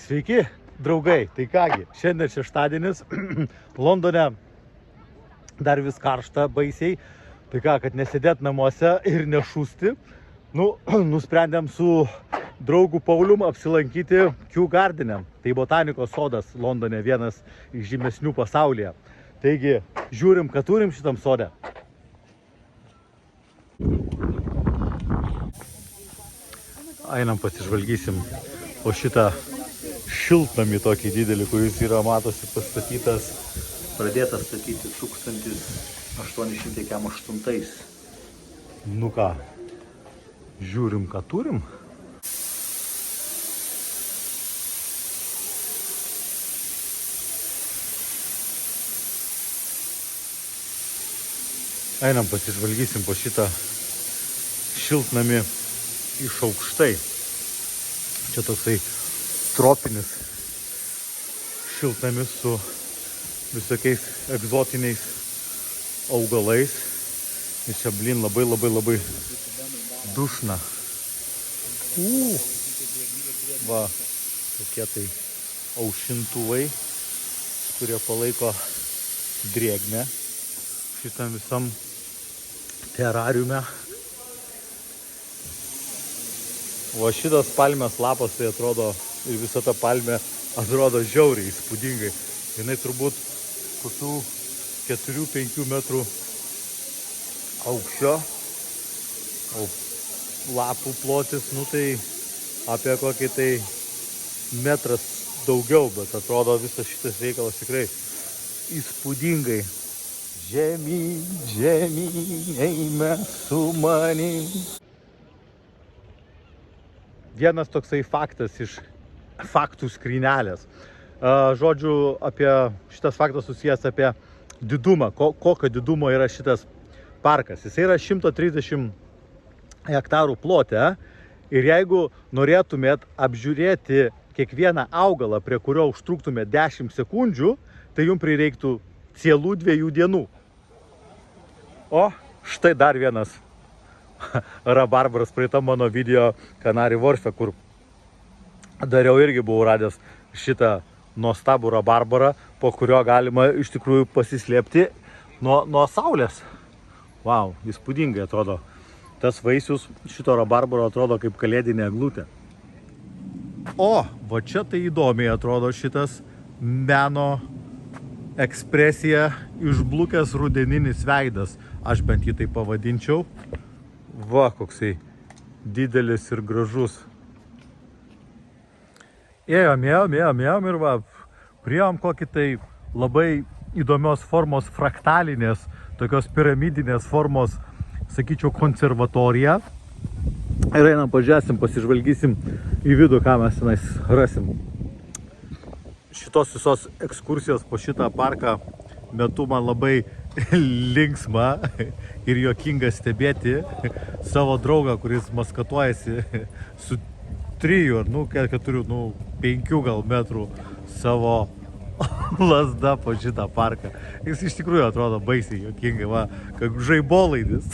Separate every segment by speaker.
Speaker 1: Sveiki, draugai. Tai kągi, šiandien šeštadienis, Londone dar vis karšta baisiai. Tai ką, kad nesėdėt namuose ir nešūsti, nusprendėm su draugu Paulium apsilankyti Kew Gardene. Tai botanikos sodas Londone, vienas iš žymesnių pasaulyje. Taigi, žiūrim, ką turim šitam sode. Einam pasižvalgysim po šitą šiltnamį tokį didelį, kuris yra, matosi, pastatytas, pradėtas statyti 1808. Nu ką, žiūrim, ką turim. Einam pasižvalgysim po šitą šiltnamį iš aukštai. Čia toksai tropinis šiltnamis su visokiais egzotiniais augalais. Ir čia, blin, labai dušna. Va, tokie tai aušintuvai, kurie palaiko drėgmę šitam visam terariume. O šitas palmės lapas, tai atrodo, ir visa ta palmė atrodo žiauriai įspūdingai. Jinai turbūt kokių 4-5 metrų aukščio, o lapų plotis, tai apie kokį tai metras daugiau, bet atrodo visas šitas reikalas tikrai įspūdingai. Žemyn, žemyn, eime su manim. Vienas toksai faktas iš faktų skrynelės. Žodžiu, apie šitas faktas susijęs apie didumą, kokio didumo yra šitas parkas. Jis yra 130 hektarų plote ir jeigu norėtumėt apžiūrėti kiekvieną augalą, prie kurio užtruktumėt 10 sekundžių, tai jums prireiktų cielų 2 dienų. O štai dar vienas rabarbaras praeitam mano video Canary Wharfe, kur dariau, irgi buvau radęs šitą nuostabų rabarbarą, po kurio galima iš tikrųjų pasislėpti nuo saulės. Vau, įspūdingai atrodo. Tas vaisius šito rabarbaro atrodo kaip kalėdinė eglutė. O, va čia tai įdomiai atrodo šitas meno ekspresija, išblukęs rudeninis veidas. Aš bent jį tai pavadinčiau. Va, koksai didelis ir gražus. Ėjom ir va, priėjom kokį tai labai įdomios formos fraktalinės, tokios piramidinės formos, sakyčiau, konservatoriją. Ir einam, pažiūrėsim, pasižvalgysim į vidų, ką mes tenais rasim. Šitos visos ekskursijos po šitą parką metu man labai linksma ir juokinga stebėti savo draugą, kuris maskatuojasi su 3 ar 4, 5 gal metrų savo lazda po šitą parką. Jis iš tikrųjų atrodo baisiai juokingai, va, kaip žaibolaidis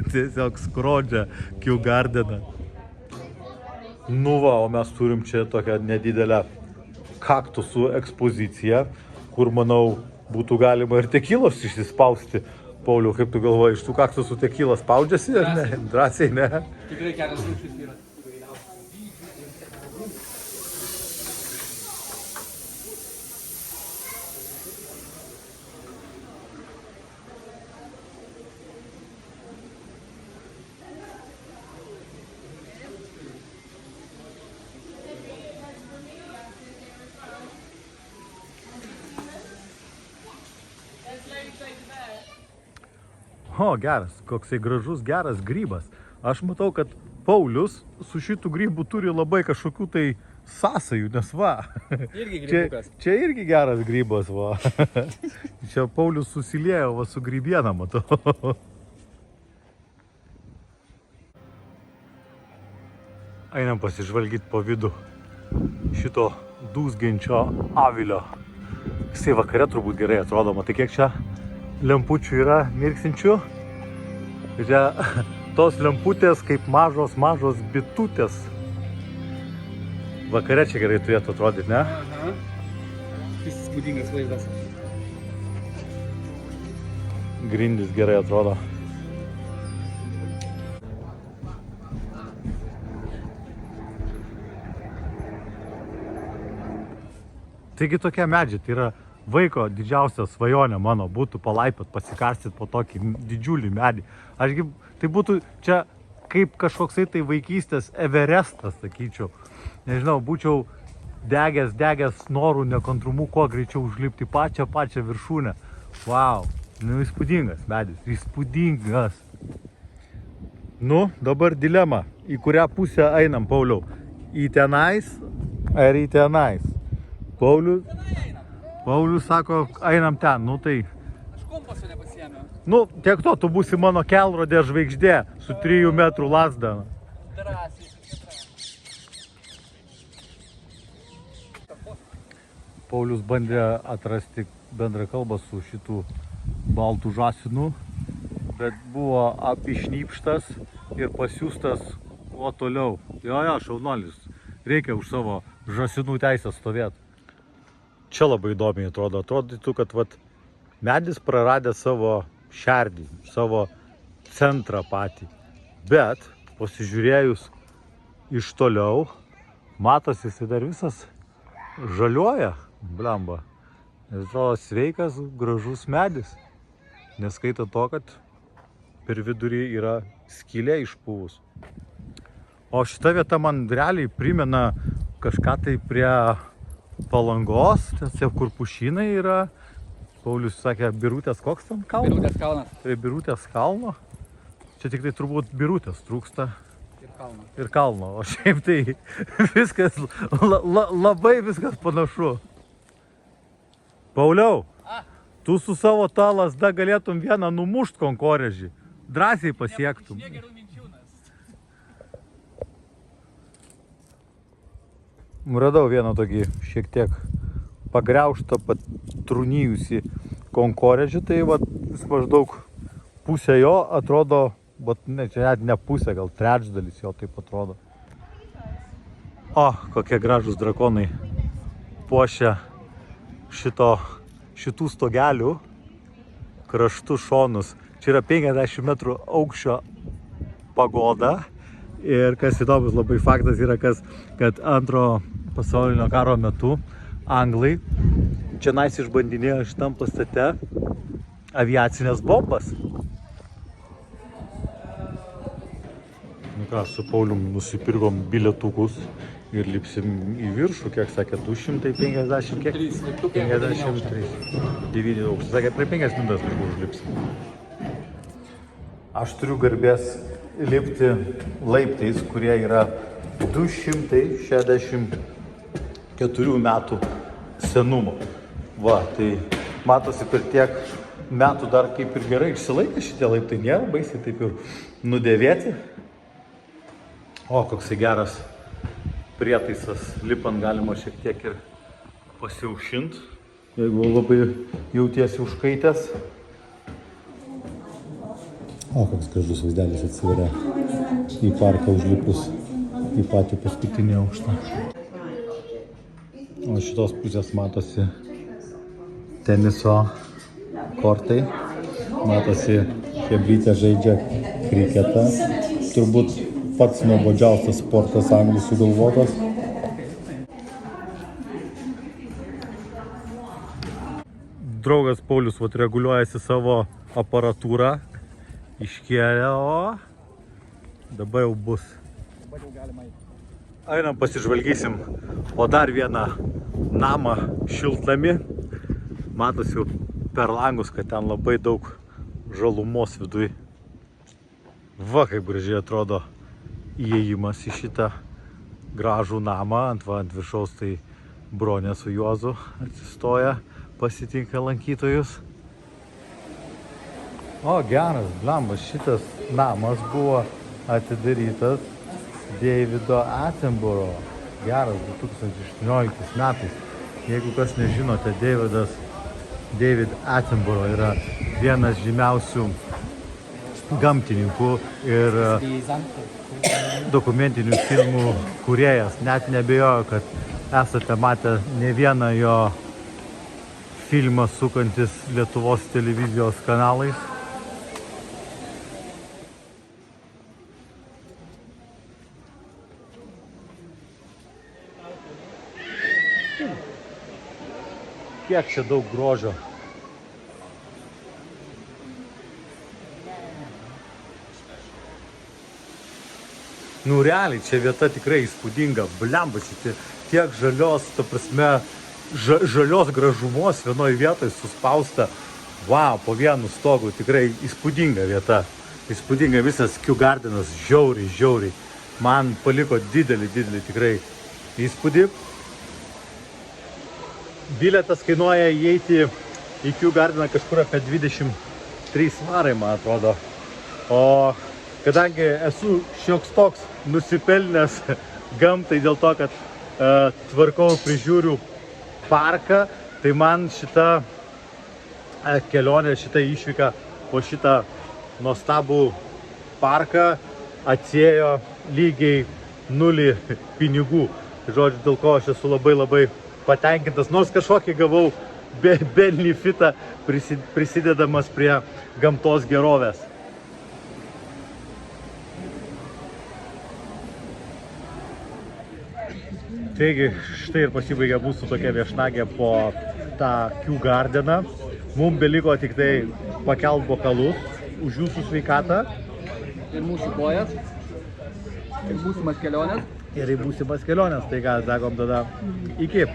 Speaker 1: tiesiog skrodžia Kew Gardeną. Nu va, o mes turim čia tokią nedidelę kaktusų ekspoziciją, kur, manau, būtų galima ir tekilos išsispausti. Pauliau, kaip tu galvoji, iš tų kaktusų tekilas spaudžiasi, ar ne? Drąsiai, ne?
Speaker 2: Tikrai kelias rūšis yra.
Speaker 1: O, geras, koksai gražus, geras grybas. Aš matau, kad Paulius su šitų grybų turi labai kažkokių tai sąsajų, nes va.
Speaker 2: Irgi grybukas.
Speaker 1: Čia irgi geras grybas, va. Čia Paulius susiliejo va su grybiena, matau. Einam pasižvalgyti po vidų šito dūzgiančio avilio. Jisai vakare turbūt gerai atrodo, matai kiek čia lempučių yra mirksinčių. Čia tos lemputės kaip mažos bitutės. Vakare čia gerai turėtų atrodyti, ne?
Speaker 2: Aha. Vis įspūdingas vaizdas.
Speaker 1: Grindys gerai atrodo. Taigi tokie medžiai, tai yra vaiko didžiausia svajonė mano būtų palaipiot, pasikarstyt po tokį didžiulį medį. Ašgi tai būtų čia kaip kažkoksai tai vaikystės Everestas, sakyčiau. Nežinau, būčiau degęs norų, nekantrumu, kuo greičiau užlipti pačią viršūnę. Vau, nu įspūdingas medis, įspūdingas. Nu, dabar dilema, į kurią pusę einam, Pauliau? Į tenais ar į tenais? Paulius sako, einam ten, nu tai...
Speaker 2: Aš kompaso nepasiėmiau.
Speaker 1: Nu, tiek to, tu būsi mano kelrodė žvaigždė su 3 metrų lazda.
Speaker 2: Drąsiai.
Speaker 1: Paulius bandė atrasti bendrą kalbą su šitų baltų žąsinų, bet buvo apišnypštas ir pasiūstas kuo toliau. Jo, šaunuolis, reikia už savo žąsinų teisę stovėti. Čia labai įdomiai atrodo. Atrodytų, kad medis praradė savo šerdį, savo centrą patį. Bet pasižiūrėjus iš toliau, matosi, jis dar visas žaliuoja, blemba. Jis atrodo sveikas, gražus medis. Neskaita to, kad per vidurį yra skylė išpuvus. O šita vieta man realiai primena kažką tai prie Palangos, tiesiog kur pušynai yra. Paulius sakė, Birutės koks ten kalnas?
Speaker 2: Birutės kalnas.
Speaker 1: Tai Birutės kalno. Čia tik tai turbūt Birutės trūksta.
Speaker 2: Ir kalno.
Speaker 1: Ir kalno, o šiaip tai viskas, labai viskas panašu. Pauliau, tu su savo ta lazda galėtum vieną numušt konkorėžį. Drąsiai pasiektum. Radau vieną tokį šiek tiek pagriaužtą, patrūnyjusi konkorėžį, tai vis maždaug pusė jo atrodo, bet čia net ne pusė, gal trečdalis jo taip atrodo. O, kokie gražūs drakonai puošia šitų stogelių kraštus šonus. Čia yra 50 metrų aukščio pagoda. Ir kas įdomus labai faktas yra, kad Antro pasaulinio karo metu anglai čia išbandinėjo šitam pastate aviacinės bombas. Nu ką, su Paulium nusipirkom bilietukus ir lipsim į viršų, kiek sakė, 250, kiek? 53. 9 aukštas, sakė, prie 5 minutės kažkur užlipsim. Aš turiu garbės lipti laiptais, kurie yra 264 metų senumo. Va, tai matosi per tiek metų dar kaip ir gerai išsilaikė šitie laiptai, nėra baisiai taip ir nudėvėti. O, koksai geras prietaisas, lipant galima šiek tiek ir pasiaušint, jeigu labai jautiesi užkaitęs. O, koks gražus vaizdelis atsiveria į parką užlipus į patį paskutinį aukštą. O šitos pusės matosi teniso kortai, matosi chebrytė žaidžia kriketą. Turbūt pats nuobodžiausias sportas anglų sugalvotas. Draugas Paulius reguliuojasi savo aparatūrą. Iškėlė, o dabar jau bus.
Speaker 2: Dabar jau galima eiti.
Speaker 1: Einam pasižvalgysim po dar vieną namą šiltnamį. Matosi jau per langus, kad ten labai daug žalumos viduj. Va, kaip gražiai atrodo įėjimas į šitą gražų namą. Ant viršaus tai Bronė su Juozu atsistoja, pasitinka lankytojus. O, geras, blambas, šitas namas buvo atidarytas Davido Attenborough. Geras, 2018 metais. Jeigu kas nežinote, David Attenborough yra vienas žymiausių gamtininkų ir dokumentinių filmų kūrėjas. Net nebejoju, kad esate matę ne vieną jo filmą sukantis Lietuvos televizijos kanalais. Kiek čia daug grožio. Nu realiai, čia vieta tikrai įspūdinga. Blemba, čia tiek žalios, ta prasme, žalios gražumos vienoje vietoje suspausta. Wow, po vienu stogu tikrai įspūdinga vieta. Įspūdinga visas Kew Gardenas, žiauriai. Man paliko didelį tikrai įspūdį. Bilietas kainuoja įeiti į Kew Gardeną kažkur apie 23 svarai, man atrodo. O kadangi esu šioks toks nusipelnęs gamtai dėl to, kad tvarkau, prižiūriu parką, tai man šita kelionė, šita išvyka po šitą nuostabų parką atsėjo lygiai 0 pinigų. Žodžiu, dėl ko aš esu labai patenkintas, nors kažkokį gavau benefitą prisidedamas prie gamtos gerovės. Taigi, štai ir pasibaigė mūsų tokia viešnagė po tą Kew Gardeną. Mums beliko tik tai pakelt bokalus už jūsų sveikatą.
Speaker 2: Ir mūsų kojas. Ir būsimas kelionės.
Speaker 1: Tai ką, sakom tada iki.